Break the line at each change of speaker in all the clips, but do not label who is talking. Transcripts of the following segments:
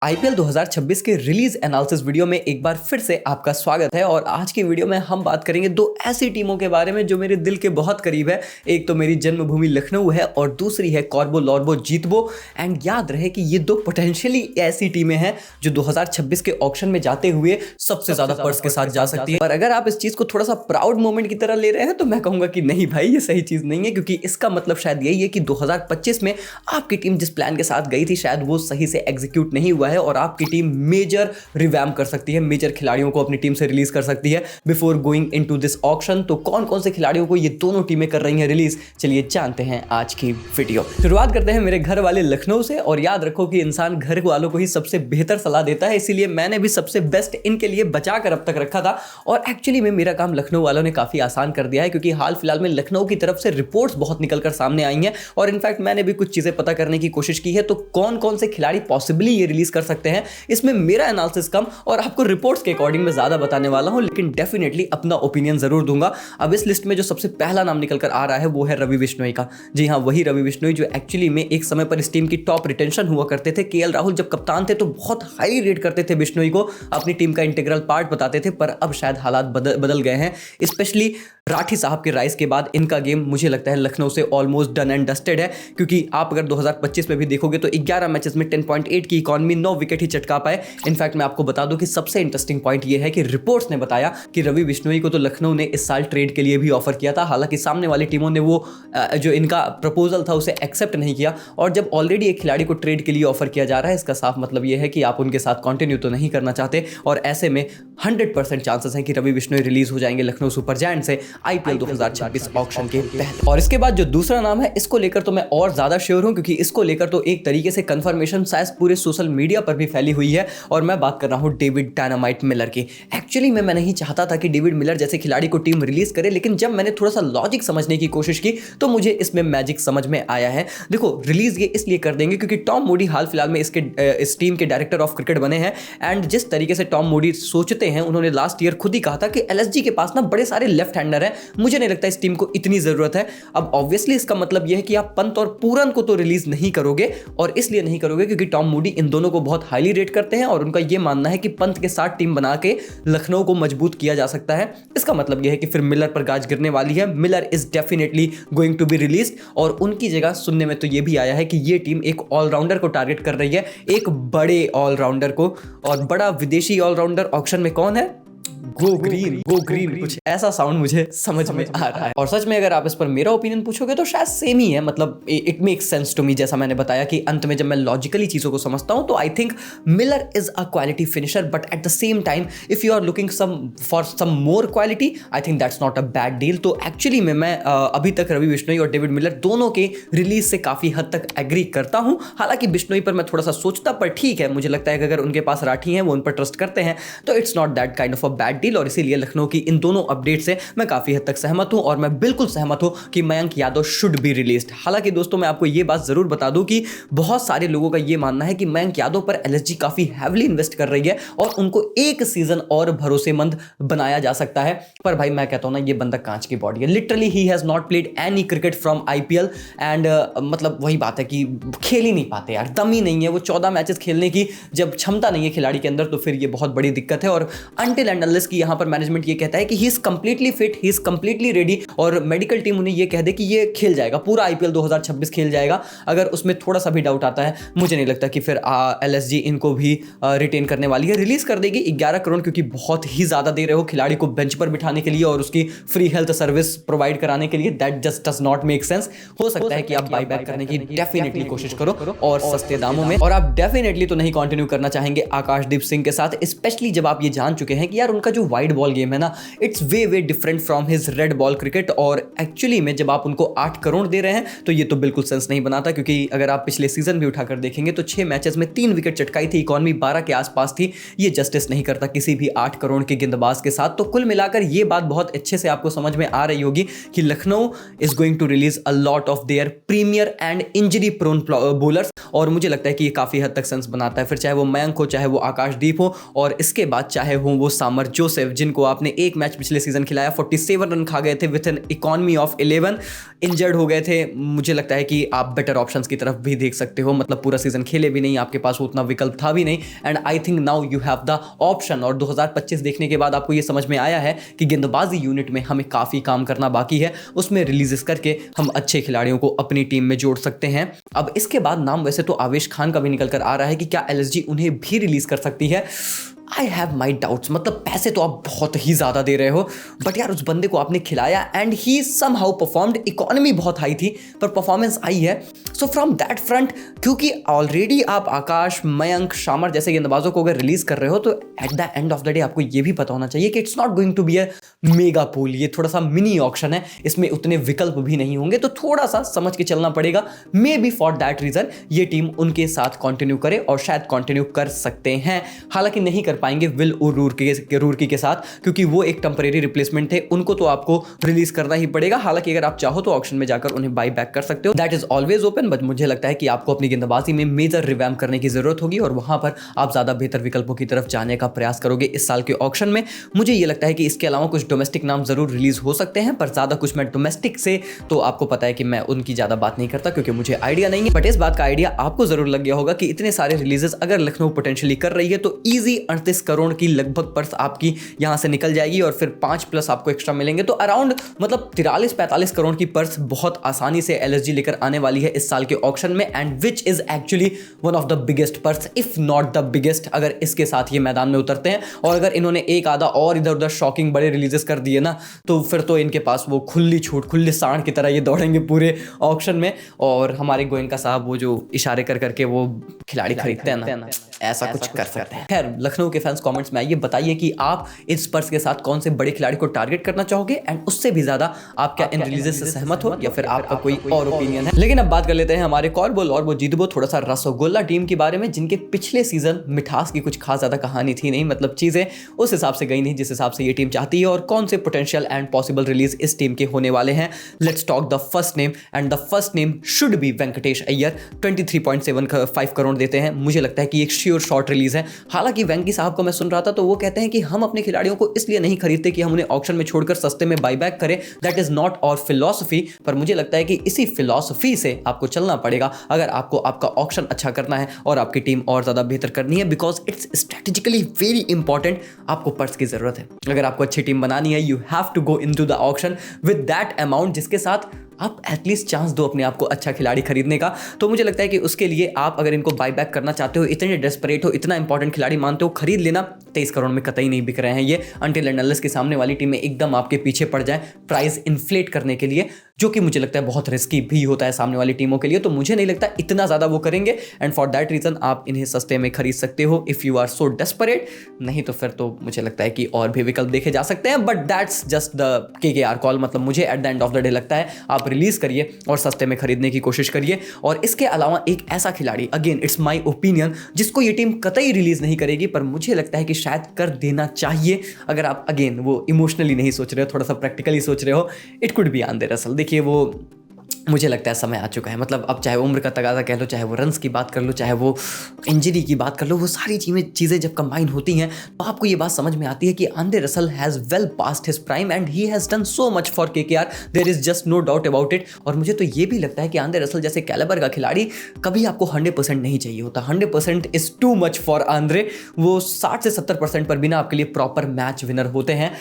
IPL 2026 के release analysis video में एक बार फिर से आपका स्वागत है। और आज की वीडियो में हम बात करेंगे दो ऐसी टीमों के बारे में जो मेरे दिल के बहुत करीब है। एक तो मेरी जन्मभूमि लखनऊ है और दूसरी है कॉर्बो लॉर्बो जीतबो। एंड याद रहे कि ये दो पोटेंशियली ऐसी टीमें हैं जो 2026 के ऑक्शन में जाते हुए सबसे ज्यादा पर्स के साथ जा सकती है। और अगर आप इस चीज को थोड़ा सा प्राउड मोमेंट की तरह ले रहे हैं तो मैं कहूंगा कि नहीं भाई, ये सही चीज नहीं है, क्योंकि इसका मतलब शायद यही है कि 2025 में आपकी टीम जिस प्लान के साथ गई थी शायद वो सही से एग्जीक्यूट नहीं हुआ है और आपकी टीम मेजर रिवैम्प कर सकती है, मेजर खिलाड़ियों को अपनी टीम से रिलीज कर सकती है before going into this auction. तो कौन कौन से खिलाड़ियों को ये दोनों टीमें कर रही हैं रिलीज, चलिए जानते हैं आज की वीडियो। शुरुआत करते हैं मेरे घर वाले लखनऊ से। और याद रखो कि इंसान घर वालों को ही सबसे बेहतर सलाह देता है, इसीलिए मैंने भी सबसे बेस्ट इनके लिए बचाकर अब तक रखा था। और एक्चुअली में मेरा काम लखनऊ वालों ने काफी आसान कर दिया है, क्योंकि हाल फिलहाल में लखनऊ की तरफ से रिपोर्ट्स बहुत निकलकर सामने आई हैं और इनफैक्ट मैंने भी कुछ चीजें पता करने की कोशिश की है। तो कौन कौन से खिलाड़ी पॉसिबली ये रिलीज कर सकते हैं, इसमें मेरा एनालिसिस कम और आपको रिपोर्ट्स के अकॉर्डिंग में ज्यादा बताने वाला हूं, लेकिन डेफिनेटली अपना ओपिनियन जरूर दूंगा। अब इस लिस्ट में जो सबसे पहला नाम निकल कर आ रहा है वो है रवि बिश्नोई का। जी हां, वही रवि बिश्नोई जो एक्चुअली में एक समय पर इस टीम की टॉप रिटेंशन हुआ करते थे। केएल राहुल जब कप्तान थे तो बहुत हाई रेट करते थे बिश्नोई को, अपनी टीम का इंटीग्रल पार्ट बताते थे, पर अब शायद हालात बदल गए हैं। स्पेशली राठी साहब के राइज के बाद इनका गेम मुझे लगता है लखनऊ से ऑलमोस्ट डन एंड डस्टेड है, क्योंकि आप अगर 2025 में भी देखोगे तो 11 मैचेस में 10.8 की इकॉनमी, 9 विकेट ही चटका पाए। इनफैक्ट मैं आपको बता दूं कि सबसे इंटरेस्टिंग पॉइंट ये है कि रिपोर्ट्स ने बताया कि रवि बिश्नोई को तो लखनऊ ने इस साल ट्रेड के लिए भी ऑफर किया था, हालांकि सामने वाली टीमों ने वो जो इनका प्रपोजल था उसे एक्सेप्ट नहीं किया। और जब ऑलरेडी एक खिलाड़ी को ट्रेड के लिए ऑफर किया जा रहा है, इसका साफ मतलब ये है कि आप उनके साथ कंटिन्यू तो नहीं करना चाहते। और ऐसे में 100% चांसेस हैं कि रवि बिश्नोई रिलीज हो जाएंगे लखनऊ सुपर जायंट से आईपीएल 2026 ऑक्शन के तहत। और इसके बाद जो दूसरा नाम है, इसको लेकर तो मैं और ज्यादा श्योर हूं, क्योंकि इसको लेकर तो एक तरीके से कंफर्मेशन शायद पूरे सोशल मीडिया पर भी फैली हुई है। और मैं बात कर रहा हूं डेविड डायनामाइट मिलर की। एक्चुअली मैं नहीं चाहता था कि डेविड मिलर जैसे खिलाड़ी को टीम रिलीज करे, लेकिन जब मैंने थोड़ा सा लॉजिक समझने की कोशिश की तो मुझे इसमें मैजिक समझ में आया है। देखो, रिलीज ये इसलिए कर देंगे क्योंकि टॉम मूडी हाल फिलहाल में इस टीम के डायरेक्टर ऑफ क्रिकेट बने हैं। एंड जिस तरीके से टॉम मूडी सोचते हैं, उन्होंने लास्ट ईयर खुद ही कहा था कि एलएसजी के पास ना बड़े सारे लेफ्ट हैंडर हैं, मुझे नहीं लगता इस टीम को इतनी जरूरत है। अब ऑब्वियसली इसका मतलब यह है कि आप पंत और पूरन को तो रिलीज नहीं करोगे, और इसलिए नहीं करोगे क्योंकि टॉम मूडी इन दोनों को बहुत हाईली रेट करते हैं और उनका यह मानना है कि पंत के साथ टीम बना के लखनऊ को मजबूत किया जा सकता है। इसका मतलब यह है कि फिर मिलर पर गाज गिरने वाली है। Miller is definitely going to be released, और उनकी जगह सुनने में तो यह भी आया है कि यह टीम एक ऑलराउंडर को टारगेट कर रही है, एक बड़े ऑलराउंडर को। और बड़ा विदेशी ऑलराउंडर ऑक्शन में कौन है? गो ग्रीन, कुछ ऐसा साउंड मुझे समझ में आ रहा है। और सच में अगर आप इस पर मेरा ओपिनियन पूछोगे तो शायद सेम ही है, मतलब it makes sense to me. जैसा मैंने बताया कि अंत में जब मैं लॉजिकली चीजों को समझता हूं तो I think Miller is a quality finisher, but at the same time if you are looking for some more quality, I think that's not a bad deal. तो एक्चुअली में मैं अभी तक रवि बिश्नोई और डेविड मिलर दोनों के रिलीज से काफी हद तक एग्री करता हूं। हालांकि बिश्नोई पर मैं थोड़ा सा सोचता, पर ठीक है, मुझे लगता है कि अगर उनके पास राठी है, वो उन पर ट्रस्ट करते हैं, तो it's not that kind of a bad deal. और इसीलिए लखनऊ की इन दोनों अपडेट से मैं काफी हद तक सहमत हूं, और मैं बिल्कुल सहमत हूं कि Mayank Yadav should be released. हालांकि दोस्तों, मैं आपको यह बात जरूर बता दूं कि बहुत सारे लोगों का यह मानना है कि मयंक यादव पर एलएसजी काफी हैवीली इन्वेस्ट कर रही है और उनको एक सीजन और भरोसेमंद बनाया जा सकता है। पर भाई मैं कहता हूं ना, यह बंदा कांच की बॉडी है। Literally he has not played any cricket from IPL and मतलब वही बात है कि खेल ही नहीं पाते यार, दम ही नहीं है। वो 14 मैचेस खेलने की जब क्षमता नहीं है खिलाड़ी के अंदर, तो फिर ये बहुत बड़ी दिक्कत है। और अनटिल एंड अनलेस की यहां पर मैनेजमेंट ये कहता है कि he is completely fit, he is completely ready, और मेडिकल टीम उन्हें ये कह दे कि ये खेल जाएगा, पूरा आईपीएल 2026 खेल जाएगा, अगर उसमें थोड़ा सा भी डाउट आता है, मुझे नहीं लगता कि फिर एलएसजी इनको भी रिटेन करने वाली है। रिलीज कर देगी 11 करोड़, क्योंकि बहुत ही ज्यादा दे रहे हो खिलाड़ी को बेंच पर बिठाने के लिए और उसकी फ्री हेल्थ सर्विस प्रोवाइड कराने के लिए। That just does not make sense. हो सकता है कि आप बाय बैक करने की डेफिनेटली कोशिश करो और सस्ते दामों में, और आप डेफिनेटली तो नहीं कंटिन्यू करना चाहेंगे आकाशदीप सिंह के साथ, स्पेशली जब आप ये जान चुके हैं कि यार उनका जो वाइड बॉल गेम है ना, it's way different from his red ball cricket. और एक्चुअली में जब आप उनको 8 करोड़ दे रहे हैं तो ये तो बिल्कुल सेंस नहीं बनाता, क्योंकि अगर आप पिछले सीजन भी उठाकर देखेंगे तो 6 मैचेस में 3 विकेट चटकाई थी, इकॉनमी 12 के आसपास थी। ये जस्टिस नहीं करता किसी भी 8 करोड़ के गेंदबाज के साथ। तो कुल मिलाकर ये बात बहुत अच्छे से आपको समझ में आ रही होगी कि Lucknow is going to release a lot of their premier and injury prone bowlers, और मुझे लगता है कि ये काफी हद तक सेंस बनाता है। फिर चाहे वो मयंक हो, चाहे वो आकाशदीप हो, और इसके बाद चाहे हो वो सामर जोशी जोसेफ, जिनको आपने एक मैच पिछले सीजन खिलाया, 47 रन खा गए थे with an economy of 11, injured हो गए थे। मुझे लगता है कि आप बेटर ऑप्शंस की तरफ भी देख सकते हो, मतलब पूरा सीजन खेले भी नहीं, आपके पास उतना विकल्प था भी नहीं, and I think now you have the option. और 2025 देखने के बाद आपको ये समझ में आया है कि गेंदबाजी यूनिट में हमें काफी काम करना बाकी है, उसमें रिलीजेस करके हम अच्छे खिलाड़ियों को अपनी टीम में जोड़ सकते हैं। अब इसके बाद नाम वैसे तो आवेश खान का भी निकल कर आ रहा है कि क्या एलएसजी उन्हें भी रिलीज कर सकती है। आई हैव माई डाउट्स, मतलब पैसे तो आप बहुत ही ज़्यादा दे रहे हो, बट यार उस बंदे को आपने खिलाया and he somehow performed. Economy बहुत हाई थी पर परफॉर्मेंस आई है। सो फ्रॉम दैट फ्रंट, क्योंकि ऑलरेडी आप आकाश, मयंक, शामर जैसे गेंदबाजों को अगर रिलीज कर रहे हो तो at the end of the day आपको ये भी पता होना चाहिए कि it's not going to be a mega pool, ये थोड़ा सा मिनी ऑक्शन है, इसमें उतने विकल्प भी नहीं होंगे, तो थोड़ा सा समझ के चलना पड़ेगा। Maybe for that reason ये टीम उनके साथ कंटिन्यू करे और शायद कंटिन्यू कर सकते हैं, हालांकि नहीं कर पाएंगे विल रूरकी के साथ, क्योंकि वो एक टेंपरेरी रिप्लेसमेंट थे, उनको तो आपको रिलीज करना ही पड़ेगा। हालांकि अगर आप चाहो तो ऑक्शन में जाकर उन्हें बाई बैक कर सकते हो, that is always open, but मुझे लगता है कि आपको अपनी गेंदबाजी में मेजर रिवैम्प करने की जरूरत होगी और वहां पर आप ज्यादा बेहतर विकल्पों की तरफ जाने का प्रयास करोगे इस साल के ऑक्शन में। मुझे ये लगता है कि इसके अलावा कुछ डोमेस्टिक नाम जरूर रिलीज हो सकते हैं, पर ज्यादा कुछ मैं डोमेस्टिक से तो आपको पता है कि मैं उनकी ज्यादा बात नहीं करता क्योंकि मुझे आइडिया नहीं है, बट इस बात का आइडिया आपको जरूर लग गया होगा कि इतने सारे रिलीजेस अगर लखनऊ पोटेंशियली कर रही है तो ईजी 38 करोड़ की लगभग पर्स आपकी यहां से निकल जाएगी और फिर 5 प्लस आपको एक्स्ट्रा मिलेंगे, तो अराउंड मतलब 43-45 करोड़ की पर्स बहुत आसानी से एलएसजी लेकर आने वाली है इस साल के ऑक्शन में, and which is actually one of the biggest purse if not the biggest, अगर इसके साथ ये मैदान में उतरते हैं। और अगर इन्होंने एक आधा और इधर उधर शॉकिंग बड़े रिलीजेस कर दिए ना, तो फिर तो इनके पास वो खुली छूट, खुले सांड की तरह ये दौड़ेंगे पूरे ऑक्शन में, और हमारे गोयनका साहब वो जो इशारे कर करके वो खिलाड़ी खरीदते हैं ना, ऐसा कुछ कर सकते हैं। खैर, लखनऊ के फैंस कमेंट्स में आइए, बताइए कि आप इस पर्स के साथ कौन से बड़े खिलाड़ी को टारगेट करना चाहोगे, एंड उससे भी ज्यादा आप क्या इन रिलीजेस से सहमत हो या फिर आपका कोई और ओपिनियन है। लेकिन अब बात कर लेते हैं हमारे कॉल बोल और वो जीतबो थोड़ा सा रसगुल्ला टीम के बारे में, जिनके पिछले सीजन मिठास की कुछ खास ज्यादा कहानी थी नहीं, मतलब चीजें उस हिसाब से गई नहीं जिस हिसाब से ये टीम चाहती है, और कौन से पोटेंशियल एंड पॉसिबल रिलीज इस टीम के होने वाले हैं। Let's talk the first name, and the first name should be Venkatesh Iyer. 23.75 crore देते हैं, मुझे लगता है कि एक श्योर शॉर्ट रिलीज है। हालांकि वेंकी साहब को मैं सुन रहा था तो वो कहते हैं कि हम अपने खिलाड़ियों को इसलिए नहीं खरीदते कि हम उन्हें ऑक्शन में छोड़कर सस्ते में बाईबैक करें, that is not our philosophy. पर मुझे लगता है कि इसी फिलॉसफी से आपको चलना पड़ेगा अगर आपको आपका ऑक्शन अच्छा करना है और आपकी टीम और ज्यादा बेहतर करनी है, because it's strategically very important. आपको पर्स की जरूरत है, अगर आपको अच्छी टीम बनानी है, you have to go into the auction with that amount, जिसके साथ आप एटलीस्ट चांस दो अपने आप को अच्छा खिलाड़ी खरीदने का। तो मुझे लगता है कि उसके लिए आप अगर इनको बाई बैक करना चाहते हो, इतने डेस्परेट हो, इतना इंपॉर्टेंट खिलाड़ी मानते हो, खरीद लेना। 23 करोड़ में कतई नहीं बिक रहे हैं ये, अनटिल एंड अनलेस की सामने वाली टीमें एकदम आपके पीछे पड़ जाए प्राइस इन्फ्लेट करने के लिए, जो कि मुझे लगता है बहुत रिस्की भी होता है सामने वाली टीमों के लिए। तो मुझे नहीं लगता इतना ज़्यादा वो करेंगे, एंड फॉर दैट रीज़न आप इन्हें सस्ते में खरीद सकते हो if you are so desperate. नहीं तो फिर तो मुझे लगता है कि और भी विकल्प देखे जा सकते हैं, but that's just the KKR call. मतलब मुझे eight the end of the day लगता है आप रिलीज करिए और सस्ते में खरीदने की कोशिश करिए। और इसके अलावा एक ऐसा खिलाड़ी, अगेन इट्स माय ओपिनियन, जिसको ये टीम कतई रिलीज नहीं करेगी, पर मुझे लगता है कि शायद कर देना चाहिए अगर आप अगेन वो इमोशनली नहीं सोच रहे हो, थोड़ा सा प्रैक्टिकली सोच रहे हो। It could be Andre Russell. देखिए, वो मुझे लगता है समय आ चुका है, मतलब अब चाहे उम्र का तगाजा कह लो, चाहे वो रन्स की बात कर लो, चाहे वो इंजरी की बात कर लो, वो सारी चीज़ें जब कंबाइन होती हैं तो आपको ये बात समझ में आती है कि Andre Russell has well past his prime and he has done so much for KKR, there is just no doubt about it. और मुझे तो ये भी लगता है कि आंद्रे रसल जैसे कैलिबर का खिलाड़ी कभी आपको 100% नहीं चाहिए होता। 100% is too much for Andre. वो 60 से 70% पर भी ना आपके लिए प्रॉपर मैच विनर होते हैं।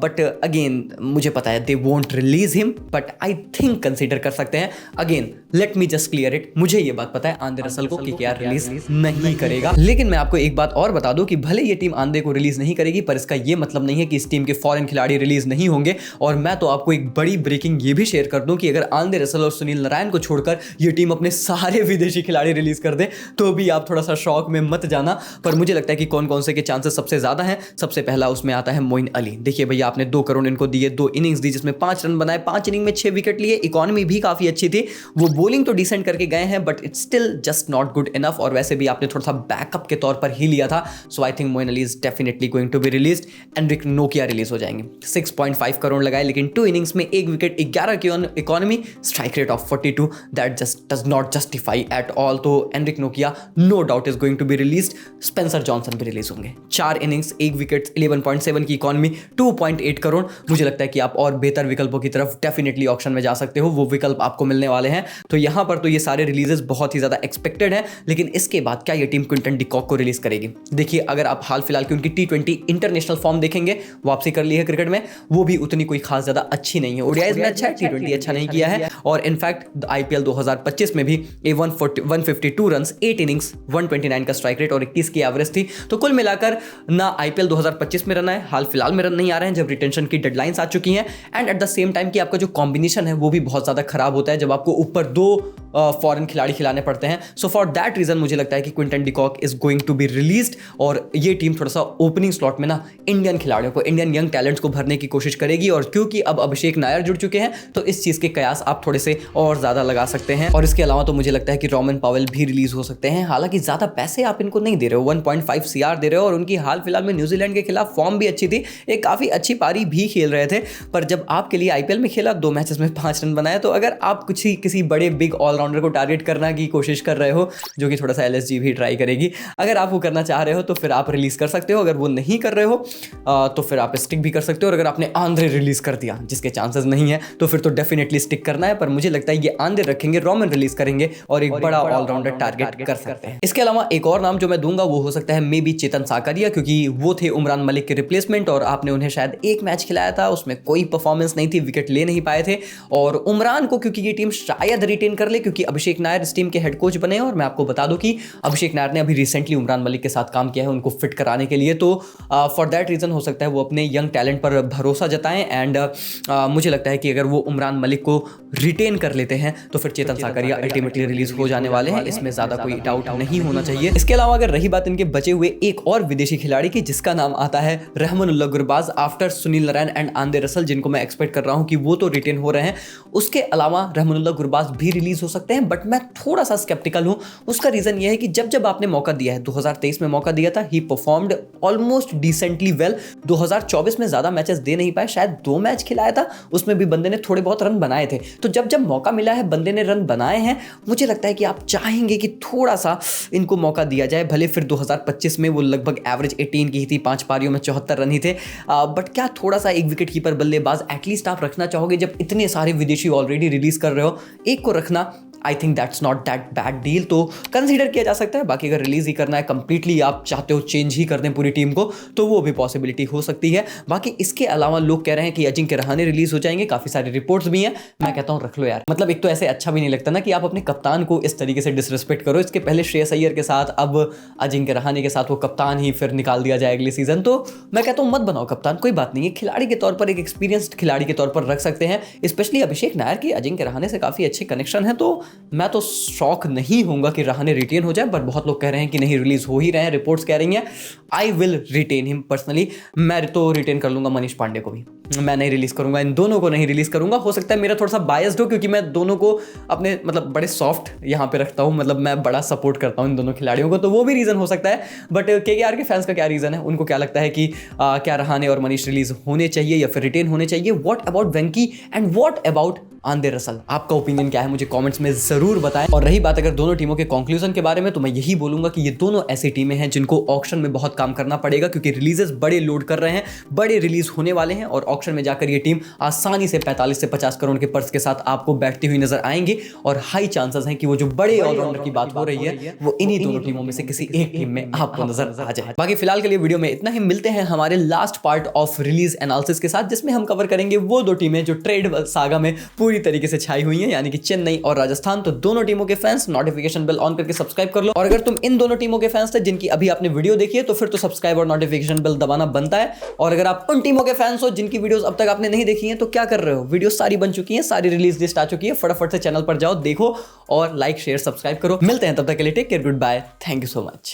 बट अगेन मुझे पता है they won't release him, but I think consider कर सकते हैं। Again let me just clear it, मुझे ये बात पता है आंद्रे रसल को KKR रिलीज नहीं करेगा। लेकिन मैं आपको एक बात और बता दूं कि भले ये टीम आंद्रे को रिलीज नहीं करेगी, पर इसका ये मतलब नहीं है कि इस टीम के फॉरेन खिलाड़ी रिलीज नहीं होंगे। और मैं तो आपको एक बड़ी ब्रेकिंग ये भी शेयर कर दूं कि अगर आंद्रे रसल और सुनील नारायण को छोड़कर ये टीम अपने सारे विदेशी खिलाड़ी रिलीज कर दे तो भी आप थोड़ा सा शॉक में मत जाना। पर मुझे लगता है कि कौन कौन से के चांसेस सबसे ज्यादा हैं। सबसे पहला उसमें आता है मोइन अली। देखिए भैया, आपने 2 करोड़ इनको दिए, 2 इनिंग्स दी जिसमें 5 रन बनाए, 5 इनिंग में 6 विकेट लिए, इकोनॉमी भी काफी अच्छी थी। वो बॉलिंग तो डिसेंट करके गए हैं but it's still just not good enough, और वैसे भी आपने थोड़ा सा बैकअप के तौर पर ही लिया था। So I think Moeen Ali is definitely going to be released. Anrich नोकिया रिलीज हो जाएंगे। 6.5 करोड़ लगाए लेकिन 2 इनिंग्स में 1 विकेट, 11 की economy, strike rate of 42, that just does not justify at all. तो एनरिक नोकिया no doubt is going to be released. Spencer Johnson भी रिलीज होंगे। 4 इनिंग्स, 1 विकेट, 11.7 की इकोनॉमी, 2.8 करोड़। मुझे लगता है कि आप और बेहतर विकल्पों की तरफ डेफिनेटली ऑक्शन में जा सकते हो, वो विकल्प आपको मिलने वाले हैं। तो यहां पर तो ये सारे रिलीजेस बहुत ही ज्यादा एक्सपेक्टेड है, लेकिन इसके बाद क्या ये टीम क्विंटन डी कॉक को रिलीज करेगी? देखिए, अगर आप हाल फिलहाल की उनकी T20 इंटरनेशनल फॉर्म देखेंगे, वापसी कर ली है क्रिकेट में, वो भी उतनी कोई खास ज्यादा अच्छी नहीं है। ओडीआईज में अच्छा है, T20 अच्छा नहीं किया है। और इनफैक्ट IPL 2025 में भी 152 रन, 8 इनिंग्स, 129 का स्ट्राइक रेट और 21 की एवरेज थी। तो कुल मिलाकर ना IPL 2025 में रन आए, हाल फिलहाल में रन नहीं आ रहे हैं जब रिटेंशन की डेडलाइंस आ चुकी हैं, and eight the same time कि आपका जो कॉम्बिनेशन है वो भी बहुत ज्यादा खराब होता है जब आपको ऊपर 2 फॉरेन खिलाड़ी खिलाने पड़ते हैं। सो फॉर दैट रीजन मुझे लगता है कि Quinton de Kock is going to be released, और ये टीम थोड़ा सा ओपनिंग स्लॉट में ना इंडियन खिलाड़ियों को, इंडियन यंग टैलेंट्स को भरने की कोशिश करेगी। और क्योंकि अब अभिषेक नायर जुड़ चुके हैं तो इस चीज के कयास आप थोड़े से और ज्यादा लगा सकते हैं। और इसके अलावा तो मुझे लगता है कि रोमन पावेल भी रिलीज हो सकते हैं। हालांकि ज्यादा पैसे आप इनको नहीं दे रहे हो, 1.5 CR दे रहे हो, और उनकी हाल फिलहाल में न्यूजीलैंड के खिलाफ फॉर्म भी अच्छी थी, एक काफी अच्छी पारी भी खेल रहे थे। पर जब आपके लिए IPL में खेला, 2 मैचेस में 5 रन बनाया, तो अगर आप किसी बड़े बिग ऑलराउंडर को टारगेट करने की कोशिश कर रहे हो, जो कि थोड़ा सा LSG भी ट्राई करेगी, अगर आप वो करना चाह रहे हो तो फिर आप रिलीज कर सकते हो। अगर वो नहीं कर रहे हो तो फिर आप स्टिक भी कर सकते हो। और अगर आपने आंद्रे रिलीज कर दिया, जिसके चांसेस नहीं है, तो फिर तो डेफिनेटली स्टिक करना है। पर मुझे लगता है ये आंद्रे रखेंगे, रोमन रिलीज करेंगे और एक बड़ा ऑलराउंडर टारगेट कर सकते हैं। इसके अलावा एक और नाम जो मैं दूंगा वो हो सकता है मे बी चेतन साकारिया, क्योंकि वो थे उमरान मलिक के रिप्लेसमेंट और आपने उन्हें शायद एक मैच खिलाया था, उसमें कोई परफॉर्मेंस नहीं थी, विकेट ले नहीं पाए थे। और उमरान को क्योंकि ये टीम शायद रिटेन कर ले, क्योंकि अभिषेक नायर इस टीम के हेड कोच बने हैं, और मैं आपको बता दूं कि अभिषेक नायर ने अभी रिसेंटली उमरान मलिक के साथ काम किया है उनको फिट कराने के लिए। तो फॉर दैट रीजन हो सकता है वो अपने यंग टैलेंट पर भरोसा जताएं, एंड मुझे लगता है कि अगर वो उमरान मलिक को रिटेन कर लेते हैं तो फिर चेतन साकारिया अल्टीमेटली रिलीज हो जाने वाले हैं, इसमें ज्यादा कोई डाउट नहीं होना चाहिए। इसके अलावा अगर रही बात इनके बचे हुए एक और विदेशी खिलाड़ी की, जिसका नाम आता है Rahmanullah Gurbaz after Sunil Narayan and Andre Russell, जिनको मैं एक्सपेक्ट कर रहा हूं कि वो तो रिटेन हो रहे हैं। उसके अलावा रहमानुल्लाह गुरबाज भी रिलीज हो सकते हैं, बट मैं थोड़ा सा स्केप्टिकल हूं। उसका रीजन ये है कि जब आपने मौका दिया है, 2023 में मौका दिया था, ही परफॉर्म्ड ऑलमोस्ट डिसेंटली वेल। 2024 में ज्यादा मैचेस दे नहीं पाए, शायद 2 मैच खिलाया था, उसमें भी बंदे ने थोड़े बहुत रन बनाए थे। तो जब मौका मिला है, बंदे ने रन बनाए हैं, मुझे लगता है कि आप चाहेंगे कि थोड़ा सा इनको मौका दिया जाए। भले फिर 2025 में वो लगभग एवरेज 18 की ही थी, 5 पारियों में 74 रन ही थे, बट क्या थोड़ा सा एक विकेट कीपर बल्लेबाज एटलीस्ट आप रखना चाहोगे? जब इतने सारे विदेशी ऑलरेडी रिलीज कर रहे हो, एक को रखना, आई think that's not that bad deal, तो कंसीडर किया जा सकता है। बाकी अगर रिलीज ही करना है, कंप्लीटली आप चाहते हो चेंज ही कर दें पूरी टीम को, तो वो भी पॉसिबिलिटी हो सकती है। बाकी इसके अलावा लोग कह रहे हैं कि अजिंक्य रहाणे रिलीज हो जाएंगे, काफी सारी रिपोर्ट्स भी हैं। मैं कहता हूं रख लो यार, मतलब एक तो ऐसे अच्छा भी नहीं लगता ना कि आप अपने कप्तान को इस तरीके से डिसरिस्पेक्ट करो। इसके पहले श्रेयस अय्यर के साथ, अब अजिंक्य रहाणे के साथ वो कप्तान ही फिर निकाल दिया जाए अगले सीजन। तो मैं कहता हूं मत बनाओ कप्तान, कोई बात नहीं है, खिलाड़ी के तौर पर, एक एक्सपीरियंस्ड खिलाड़ी के तौर पर रख सकते हैं। स्पेशली अभिषेक नायर की अजिंक्य रहाणे से काफी अच्छे कनेक्शन है, तो मैं तो शॉक नहीं होऊंगा कि रहाणे रिटेन हो जाए। बट बहुत लोग कह रहे हैं कि नहीं, रिलीज हो ही रहे हैं, रिपोर्ट्स कह रही हैं। I will retain him personally, मैं तो रिटेन कर लूंगा मनीष पांडे को भी, मैं नहीं रिलीज करूंगा, इन दोनों को नहीं रिलीज करूंगा। हो सकता है मेरा थोड़ा सा बायस्ड हो, क्योंकि मैं दोनों को अपने मतलब बड़े सॉफ्ट यहाँ पे रखता हूँ, मतलब मैं बड़ा सपोर्ट करता हूँ इन दोनों खिलाड़ियों को, तो वो भी रीजन हो सकता है। बट KKR के फैंस का क्या रीजन है, उनको क्या लगता है कि क्या रहाणे और मनीष रिलीज होने चाहिए या फिर रिटेन होने चाहिए? What about Venky and what about Andre Russell? आपका ओपिनियन क्या है मुझे कमेंट्स में जरूर बताएं। और रही बात अगर दोनों टीमों के कंक्लूजन के बारे में, तो मैं यही बोलूंगा कि ये दोनों ऐसी टीमें हैं जिनको ऑक्शन में बहुत काम करना पड़ेगा, क्योंकि रिलीजेस बड़े लोड कर रहे हैं, बड़े रिलीज होने वाले हैं, और ऑक्शन में जाकर ये टीम आसानी से 45 से 50 करोड़ के पर्स के साथ आपको बैठती हुई नजर आएंगी। और हाई चांसेस हैं कि वो जो बड़े ऑलराउंडर की बात हो रही है वो इन्हीं दोनों टीमों में से किसी एक टीम में आपको नजर आ जाए। बाकी फिलहाल के लिए वीडियो में इतना ही, मिलते हैं हमारे last part of release analysis के साथ, जिसमें हम कवर करेंगे वो 2 टीमें जो ट्रेड सागा में पूरी तरीके से छाई हुई हैं, यानी कि चेन्नई और राजस्थान। तो दोनों टीमों के फैंस नोटिफिकेशन बेल ऑन करके सब्सक्राइब कर लो, और अगर तुम इन दोनों टीमों के फैंस थे जिनकी अभी आपने वीडियो देखी है, तो फिर तो सब्सक्राइब और नोटिफिकेशन बेल दबाना बनता है। और अगर आप उन टीमों के फैंस हो जिनकी वीडियोस अब तक आपने नहीं देखी हैं, तो क्या कर रहे हो? वीडियो सारी बन चुकी हैं, सारी रिलीज लिस्ट आ चुकी है, फटाफट से चैनल पर जाओ, देखो और लाइक शेयर सब्सक्राइब करो। मिलते हैं तब तक के लिए, take care, goodbye, thank you so much.